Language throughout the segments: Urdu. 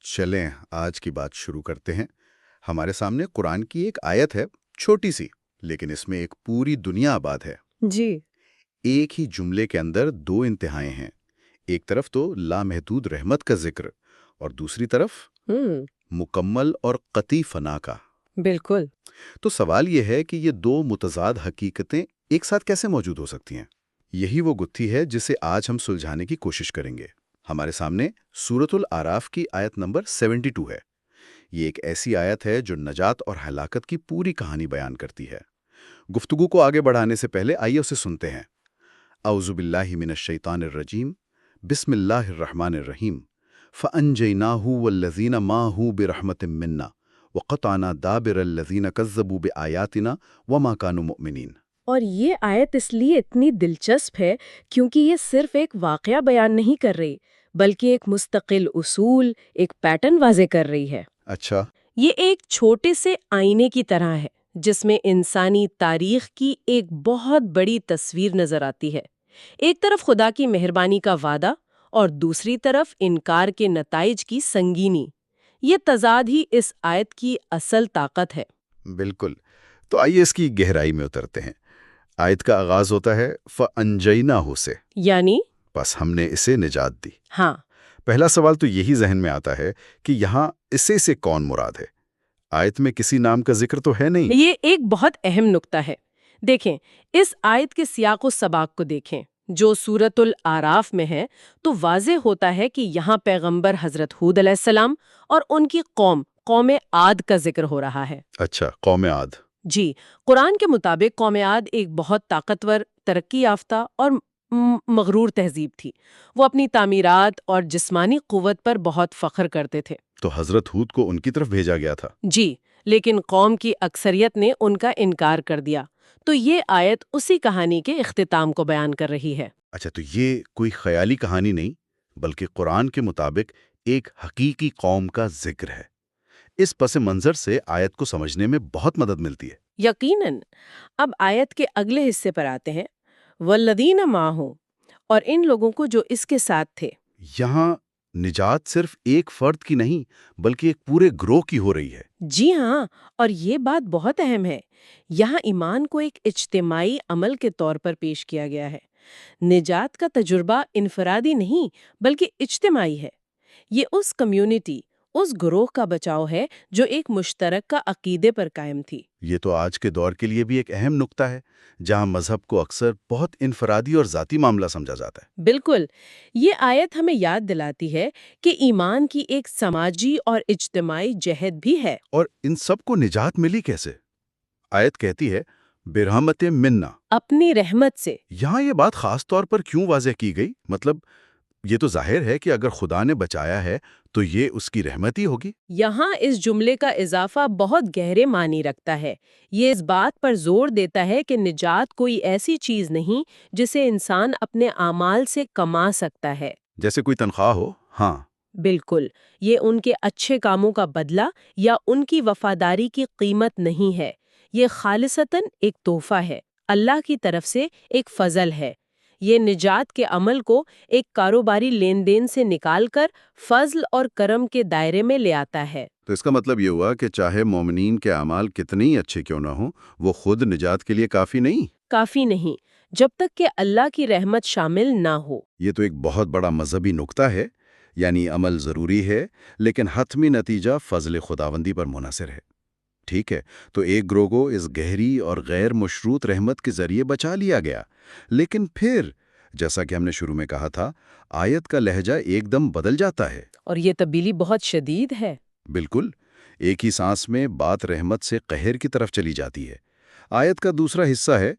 چلیں آج کی بات شروع کرتے ہیں۔ ہمارے سامنے قرآن کی ایک آیت ہے، چھوٹی سی، لیکن اس میں ایک پوری دنیا آباد ہے۔ جی۔ ایک ہی جملے کے اندر دو انتہائیں ہیں، ایک طرف تو لامحدود رحمت کا ذکر اور دوسری طرف مکمل اور قطعی فنا کا۔ بالکل۔ تو سوال یہ ہے کہ یہ دو متضاد حقیقتیں ایک ساتھ کیسے موجود ہو سکتی ہیں؟ یہی وہ گتھی ہے جسے آج ہم سلجھانے کی کوشش کریں گے۔ ہمارے سامنے سورۃ الاعراف کی آیت نمبر 72 ہے۔ یہ ایک ایسی آیت ہے جو نجات اور ہلاکت کی پوری کہانی بیان کرتی ہے۔ گفتگو کو آگے بڑھانے سے پہلے آئیے اسے سنتے ہیں۔ اعوذ باللہ من الشیطان الرجیم، بسم اللہ الرحمن الرحیم، فَأَنْجَيْنَاهُ وَالَّذِينَ مَعَهُ بِرَحْمَةٍ مِّنَّا وَقَطَعْنَا دَابِرَ الَّذِينَ كَذَّبُوا بِآيَاتِنَا وَمَا كَانُوا مُؤْمِنِينَ۔ اور یہ آیت اس لیے اتنی دلچسپ ہے کیونکہ یہ صرف ایک واقعہ بیان نہیں کر رہی، بلکہ ایک مستقل اصول، ایک پیٹرن واضح کر رہی ہے۔ اچھا۔ یہ ایک چھوٹے سے آئینے کی طرح ہے جس میں انسانی تاریخ کی ایک بہت بڑی تصویر نظر آتی ہے۔ ایک طرف خدا کی مہربانی کا وعدہ اور دوسری طرف انکار کے نتائج کی سنگینی۔ یہ تضاد ہی اس آیت کی اصل طاقت ہے۔ بالکل۔ تو آئیے اس کی گہرائی میں اترتے ہیں۔ آیت کا آغاز ہوتا ہے فَأَنْجَيْنَاهُ سے، یعنی بس ہم نے اسے نجات دی۔ ہاں، پہلا سوال تو یہی ذہن میں آتا ہے کہ یہاں اسے سے کون مراد ہے؟ آیت میں کسی نام کا ذکر تو ہے نہیں۔ یہ ایک بہت اہم نکتہ ہے۔ دیکھیں، اس آیت کے سیاق و سباق کو دیکھیں جو سورۃ الاعراف میں ہے تو واضح ہوتا ہے کہ یہاں پیغمبر حضرت ہود علیہ السلام اور ان کی قوم عاد کا ذکر ہو رہا ہے۔ اچھا، قوم عاد۔ جی، قرآن کے مطابق قوم عاد ایک بہت طاقتور، ترقی یافتہ اور مغرور تہذیب تھی۔ وہ اپنی تعمیرات اور جسمانی قوت پر بہت فخر کرتے تھے۔ تو حضرت ہود کو ان کی طرف بھیجا گیا تھا۔ جی، لیکن قوم کی اکثریت نے ان کا انکار کر دیا۔ تو یہ آیت اسی کہانی کے اختتام کو بیان کر رہی ہے۔ اچھا، تو یہ کوئی خیالی کہانی نہیں بلکہ قرآن کے مطابق ایک حقیقی قوم کا ذکر ہے۔ اس پس منظر سے آیت کو سمجھنے میں بہت مدد ملتی ہے۔ یقیناً۔ اب آیت کے اگلے حصے پر آتے ہیں، والذین معہ، اور ان لوگوں کو جو اس کے ساتھ تھے۔ یہاں نجات صرف ایک فرد کی نہیں بلکہ ایک پورے گروہ کی ہو رہی ہے۔ جی ہاں، اور یہ بات بہت اہم ہے۔ یہاں ایمان کو ایک اجتماعی عمل کے طور پر پیش کیا گیا ہے۔ نجات کا تجربہ انفرادی نہیں بلکہ اجتماعی ہے۔ یہ اس کمیونٹی، اس گروہ کا بچاؤ ہے جو ایک مشترکہ عقیدے پر قائم تھی۔ یہ تو آج کے دور کے لیے بھی ایک اہم نکتہ ہے، جہاں مذہب کو اکثر بہت انفرادی اور ذاتی معاملہ سمجھا جاتا ہے۔ بالکل، یہ آیت ہمیں یاد دلاتی ہے کہ ایمان کی ایک سماجی اور اجتماعی جہت بھی ہے۔ اور ان سب کو نجات ملی کیسے؟ آیت کہتی ہے برحمت منا۔ اپنی رحمت سے۔ یہاں یہ بات خاص طور پر کیوں واضح کی گئی؟ مطلب یہ تو ظاہر ہے کہ اگر خدا نے بچایا ہے تو یہ اس کی رحمت ہی ہوگی۔ یہاں اس جملے کا اضافہ بہت گہرے معنی رکھتا ہے۔ یہ اس بات پر زور دیتا ہے کہ نجات کوئی ایسی چیز نہیں جسے انسان اپنے اعمال سے کما سکتا ہے۔ جیسے کوئی تنخواہ ہو۔ ہاں بالکل، یہ ان کے اچھے کاموں کا بدلہ یا ان کی وفاداری کی قیمت نہیں ہے۔ یہ خالصتاً ایک تحفہ ہے، اللہ کی طرف سے ایک فضل ہے۔ یہ نجات کے عمل کو ایک کاروباری لین دین سے نکال کر فضل اور کرم کے دائرے میں لے آتا ہے۔ تو اس کا مطلب یہ ہوا کہ چاہے مومنین کے اعمال کتنے ہی اچھے کیوں نہ ہوں، وہ خود نجات کے لیے کافی نہیں۔ کافی نہیں، جب تک کہ اللہ کی رحمت شامل نہ ہو۔ یہ تو ایک بہت بڑا مذہبی نکتہ ہے، یعنی عمل ضروری ہے لیکن حتمی نتیجہ فضل خداوندی پر منحصر ہے۔ ٹھیک ہے، تو ایک گروہ کو اس گہری اور غیر مشروط رحمت کے ذریعے بچا لیا گیا، لیکن پھر جیسا کہ ہم نے شروع میں کہا تھا، آیت کا لہجہ ایک دم بدل جاتا ہے۔ اور یہ تبدیلی بہت شدید ہے۔ بالکل، ایک ہی سانس میں بات رحمت سے قہر کی طرف چلی جاتی ہے۔ آیت کا دوسرا حصہ ہے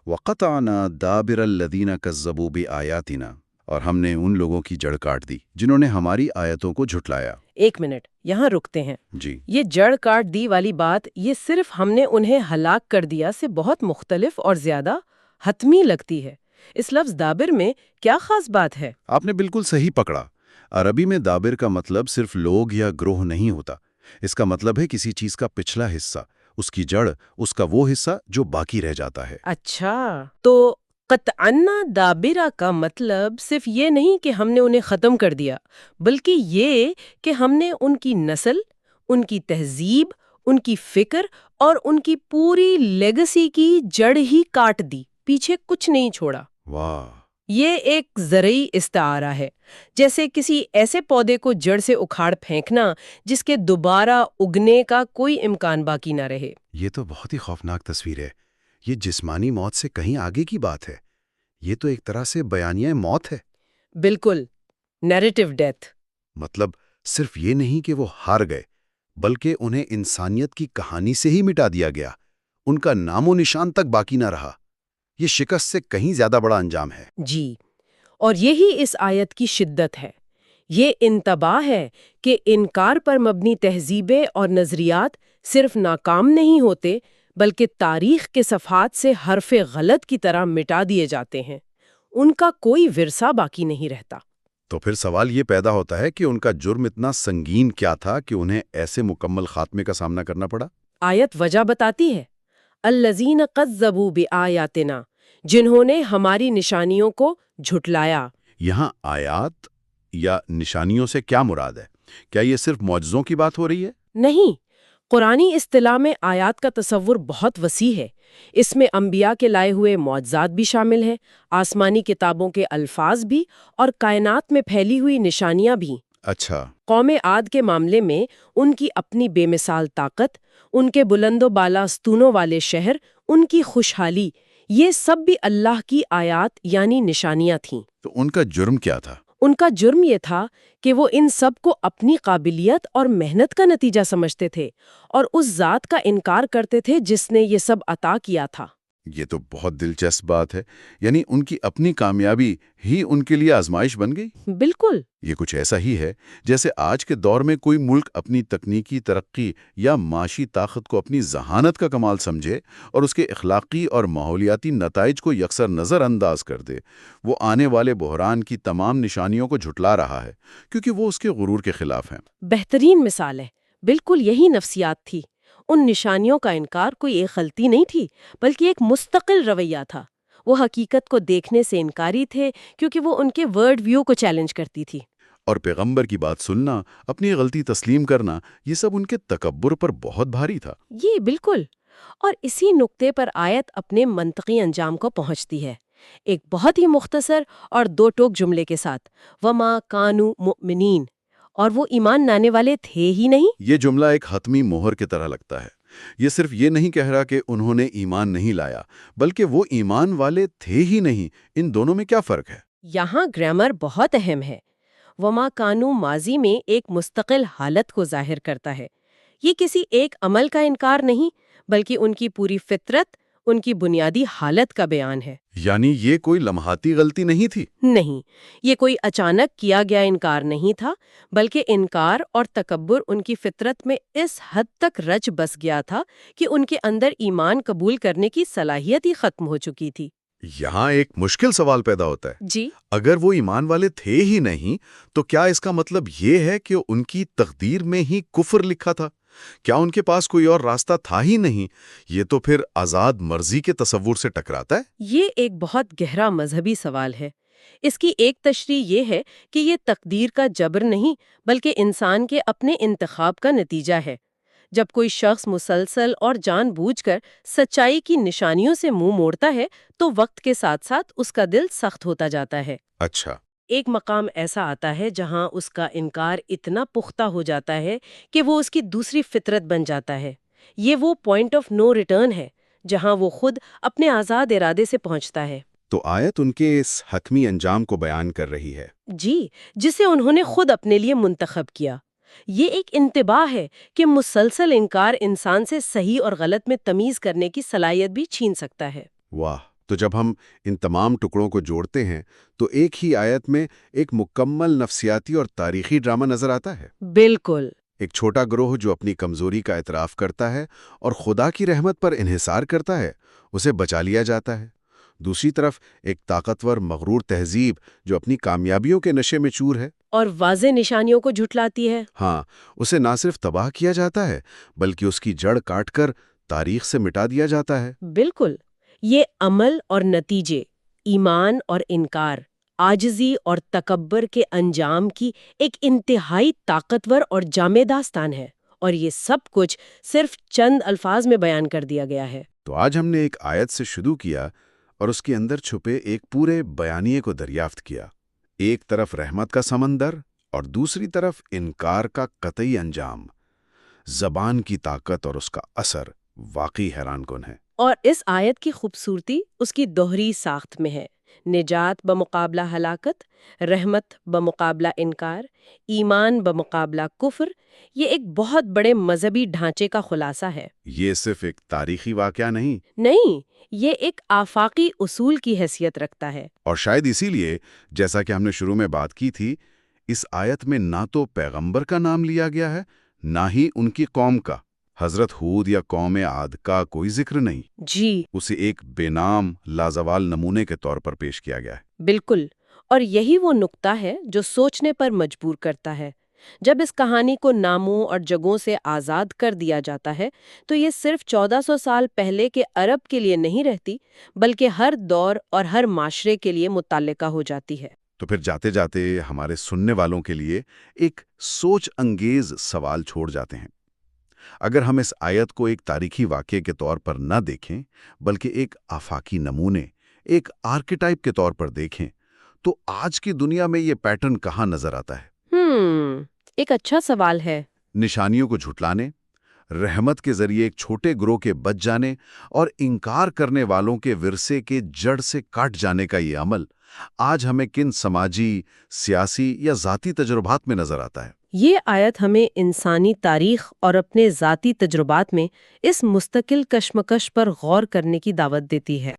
وَقَطَعْنَا دَابِرَ الَّذِينَ كَذَّبُوا بِآيَاتِنَا، اور ہم نے ان لوگوں کی جڑ کاٹ دی جنہوں نے ہماری آیتوں کو جھٹلایا۔ ایک منٹ، یہاں رکتے ہیں۔ جی، یہ جڑ کاٹ دی والی بات، یہ صرف ہم نے انہیں ہلاک کر دیا سے بہت مختلف اور زیادہ حتمی لگتی ہے۔ اس لفظ دابر میں کیا خاص بات ہے؟ آپ نے بالکل صحیح پکڑا۔ عربی میں دابر کا مطلب صرف لوگ یا گروہ نہیں ہوتا، اس کا مطلب ہے کسی چیز کا پچھلا حصہ، اس کی جڑ، اس کا وہ حصہ جو باقی رہ جاتا ہے۔ اچھا، تو قطعنا دابرہ کا مطلب صرف یہ نہیں کہ ہم نے انہیں ختم کر دیا، بلکہ یہ کہ ہم نے ان کی نسل، ان کی تہذیب، ان کی فکر اور ان کی پوری لیگسی کی جڑ ہی کاٹ دی، پیچھے کچھ نہیں چھوڑا۔ واہ! یہ ایک زرعی استعارہ ہے، جیسے کسی ایسے پودے کو جڑ سے اکھاڑ پھینکنا جس کے دوبارہ اگنے کا کوئی امکان باقی نہ رہے۔ یہ تو بہت ہی خوفناک تصویر ہے۔ یہ جسمانی موت سے کہیں آگے کی بات ہے۔ یہ تو ایک طرح سے بیانیہ موت ہے۔ بالکل، نیریٹو ڈیتھ۔ مطلب صرف یہ نہیں کہ وہ ہار گئے، بلکہ انہیں انسانیت کی کہانی سے ہی مٹا دیا گیا، ان کا نام و نشان تک باقی نہ رہا۔ یہ شکست سے کہیں زیادہ بڑا انجام ہے۔ جی، اور یہی اس آیت کی شدت ہے۔ یہ انتباہ ہے کہ انکار پر مبنی تہذیبیں اور نظریات صرف ناکام نہیں ہوتے، بلکہ تاریخ کے صفحات سے حرف غلط کی طرح مٹا دیے جاتے ہیں۔ ان کا کوئی ورثہ باقی نہیں رہتا۔ تو پھر سوال یہ پیدا ہوتا ہے کہ ان کا جرم اتنا سنگین کیا تھا کہ انہیں ایسے مکمل خاتمے کا سامنا کرنا پڑا؟ آیت وجہ بتاتی ہے، الذین کذبوا بآیاتنا، جنہوں نے ہماری نشانیوں کو جھٹلایا۔ یہاں آیات یا نشانیوں سے کیا مراد ہے؟ کیا یہ صرف معجزوں کی بات ہو رہی ہے؟ نہیں، قرآنی اصطلاح میں آیات کا تصور بہت وسیع ہے۔ اس میں انبیاء کے لائے ہوئے معجزات بھی شامل ہیں، آسمانی کتابوں کے الفاظ بھی، اور کائنات میں پھیلی ہوئی نشانیاں بھی۔ اچھا۔ قوم عاد کے معاملے میں ان کی اپنی بے مثال طاقت، ان کے بلند و بالا ستونوں والے شہر، ان کی خوشحالی، یہ سب بھی اللہ کی آیات یعنی نشانیاں تھیں۔ تو ان کا جرم کیا تھا؟ ان کا جرم یہ تھا کہ وہ ان سب کو اپنی قابلیت اور محنت کا نتیجہ سمجھتے تھے اور اس ذات کا انکار کرتے تھے جس نے یہ سب عطا کیا تھا۔ یہ تو بہت دلچسپ بات ہے، یعنی ان کی اپنی کامیابی ہی ان کے لیے آزمائش بن گئی۔ بالکل۔ یہ کچھ ایسا ہی ہے جیسے آج کے دور میں کوئی ملک اپنی تکنیکی ترقی یا معاشی طاقت کو اپنی ذہانت کا کمال سمجھے اور اس کے اخلاقی اور ماحولیاتی نتائج کو یکسر نظر انداز کر دے۔ وہ آنے والے بحران کی تمام نشانیوں کو جھٹلا رہا ہے کیونکہ وہ اس کے غرور کے خلاف ہیں۔ بہترین مثال ہے، بالکل یہی نفسیات تھی۔ ان نشانیوں کا انکار کوئی ایک غلطی نہیں تھی، بلکہ ایک مستقل رویہ تھا۔ وہ حقیقت کو دیکھنے سے انکاری تھے کیونکہ وہ ان کے ورلڈ ویو کو چیلنج کرتی تھی۔ اور پیغمبر کی بات سننا، اپنی غلطی تسلیم کرنا، یہ سب ان کے تکبر پر بہت بھاری تھا۔ یہ بالکل، اور اسی نقطے پر آیت اپنے منطقی انجام کو پہنچتی ہے، ایک بہت ہی مختصر اور دو ٹوک جملے کے ساتھ، وَمَا كَانُوا مُؤْمِنِينَ، اور وہ ایمان لانے والے تھے ہی نہیں۔ یہ جملہ ایک حتمی مہر کی طرح لگتا ہے۔ یہ صرف یہ نہیں کہہ رہا کہ انہوں نے ایمان نہیں لایا، بلکہ وہ ایمان والے تھے ہی نہیں۔ ان دونوں میں کیا فرق ہے؟ یہاں گرامر بہت اہم ہے۔ وما کانو ماضی میں ایک مستقل حالت کو ظاہر کرتا ہے۔ یہ کسی ایک عمل کا انکار نہیں، بلکہ ان کی پوری فطرت، ان کی بنیادی حالت کا بیان ہے۔ یعنی یہ کوئی لمحاتی غلطی نہیں تھی؟ نہیں، یہ کوئی اچانک کیا گیا انکار نہیں تھا، بلکہ انکار اور تکبر ان کی فطرت میں اس حد تک رچ بس گیا تھا کہ ان کے اندر ایمان قبول کرنے کی صلاحیت ہی ختم ہو چکی تھی۔ یہاں ایک مشکل سوال پیدا ہوتا ہے۔ جی، اگر وہ ایمان والے تھے ہی نہیں تو کیا اس کا مطلب یہ ہے کہ ان کی تقدیر میں ہی کفر لکھا تھا؟ کیا ان کے پاس کوئی اور راستہ تھا ہی نہیں؟ یہ تو پھر آزاد مرضی کے تصور سے ٹکراتا ہے۔ یہ ایک بہت گہرا مذہبی سوال ہے۔ اس کی ایک تشریح یہ ہے کہ یہ تقدیر کا جبر نہیں، بلکہ انسان کے اپنے انتخاب کا نتیجہ ہے۔ جب کوئی شخص مسلسل اور جان بوجھ کر سچائی کی نشانیوں سے منہ موڑتا ہے تو وقت کے ساتھ ساتھ اس کا دل سخت ہوتا جاتا ہے۔ اچھا۔ ایک مقام ایسا آتا ہے جہاں اس کا انکار اتنا پختہ ہو جاتا ہے کہ وہ اس کی دوسری فطرت بن جاتا ہے۔ یہ وہ پوائنٹ آف نو ریٹرن ہے جہاں وہ خود اپنے آزاد ارادے سے پہنچتا ہے۔ تو آیت ان کے اس حتمی انجام کو بیان کر رہی ہے۔ جی، جسے انہوں نے خود اپنے لیے منتخب کیا۔ یہ ایک انتباہ ہے کہ مسلسل انکار انسان سے صحیح اور غلط میں تمیز کرنے کی صلاحیت بھی چھین سکتا ہے۔ واہ! تو جب ہم ان تمام ٹکڑوں کو جوڑتے ہیں تو ایک ہی آیت میں ایک مکمل نفسیاتی اور تاریخی ڈرامہ نظر آتا ہے۔ بالکل۔ ایک چھوٹا گروہ جو اپنی کمزوری کا اعتراف کرتا ہے اور خدا کی رحمت پر انحصار کرتا ہے، اسے بچا لیا جاتا ہے۔ دوسری طرف ایک طاقتور مغرور تہذیب جو اپنی کامیابیوں کے نشے میں چور ہے اور واضح نشانیوں کو جھٹلاتی ہے۔ ہاں، اسے نہ صرف تباہ کیا جاتا ہے بلکہ اس کی جڑ کاٹ کر تاریخ سے مٹا دیا جاتا ہے۔ بالکل، یہ عمل اور نتیجے، ایمان اور انکار، عاجزی اور تکبر کے انجام کی ایک انتہائی طاقتور اور جامع داستان ہے، اور یہ سب کچھ صرف چند الفاظ میں بیان کر دیا گیا ہے۔ تو آج ہم نے ایک آیت سے شروع کیا اور اس کے اندر چھپے ایک پورے بیانیے کو دریافت کیا۔ ایک طرف رحمت کا سمندر اور دوسری طرف انکار کا قطعی انجام۔ زبان کی طاقت اور اس کا اثر واقعی حیران کن ہے۔ اور اس آیت کی خوبصورتی اس کی دوہری ساخت میں ہے، نجات بمقابلہ ہلاکت، رحمت بمقابلہ انکار، ایمان بمقابلہ کفر۔ یہ ایک بہت بڑے مذہبی ڈھانچے کا خلاصہ ہے۔ یہ صرف ایک تاریخی واقعہ نہیں، یہ ایک آفاقی اصول کی حیثیت رکھتا ہے۔ اور شاید اسی لیے، جیسا کہ ہم نے شروع میں بات کی تھی، اس آیت میں نہ تو پیغمبر کا نام لیا گیا ہے، نہ ہی ان کی قوم کا۔ حضرت ہود یا قوم عاد کا کوئی ذکر نہیں۔ جی اسے ایک بے نام لازوال نمونے کے طور پر پیش کیا گیا ہے۔ بالکل، اور یہی وہ نقطہ ہے جو سوچنے پر مجبور کرتا ہے۔ جب اس کہانی کو ناموں اور جگہوں سے آزاد کر دیا جاتا ہے تو یہ صرف 1400 سال پہلے کے عرب کے لیے نہیں رہتی، بلکہ ہر دور اور ہر معاشرے کے لیے متعلقہ ہو جاتی ہے۔ تو پھر جاتے جاتے ہمارے سننے والوں کے لیے ایک سوچ انگیز سوال چھوڑ جاتے ہیں۔ اگر ہم اس آیت کو ایک تاریخی واقعے کے طور پر نہ دیکھیں، بلکہ ایک آفاقی نمونے، ایک آرکیٹائپ کے طور پر دیکھیں، تو آج کی دنیا میں یہ پیٹرن کہاں نظر آتا ہے؟ ایک اچھا سوال ہے۔ نشانیوں کو جھٹلانے، رحمت کے ذریعے ایک چھوٹے گروہ کے بچ جانے اور انکار کرنے والوں کے ورثے کے جڑ سے کاٹ جانے کا یہ عمل آج ہمیں کن سماجی، سیاسی یا ذاتی تجربات میں نظر آتا ہے؟ یہ آیت ہمیں انسانی تاریخ اور اپنے ذاتی تجربات میں اس مستقل کشمکش پر غور کرنے کی دعوت دیتی ہے۔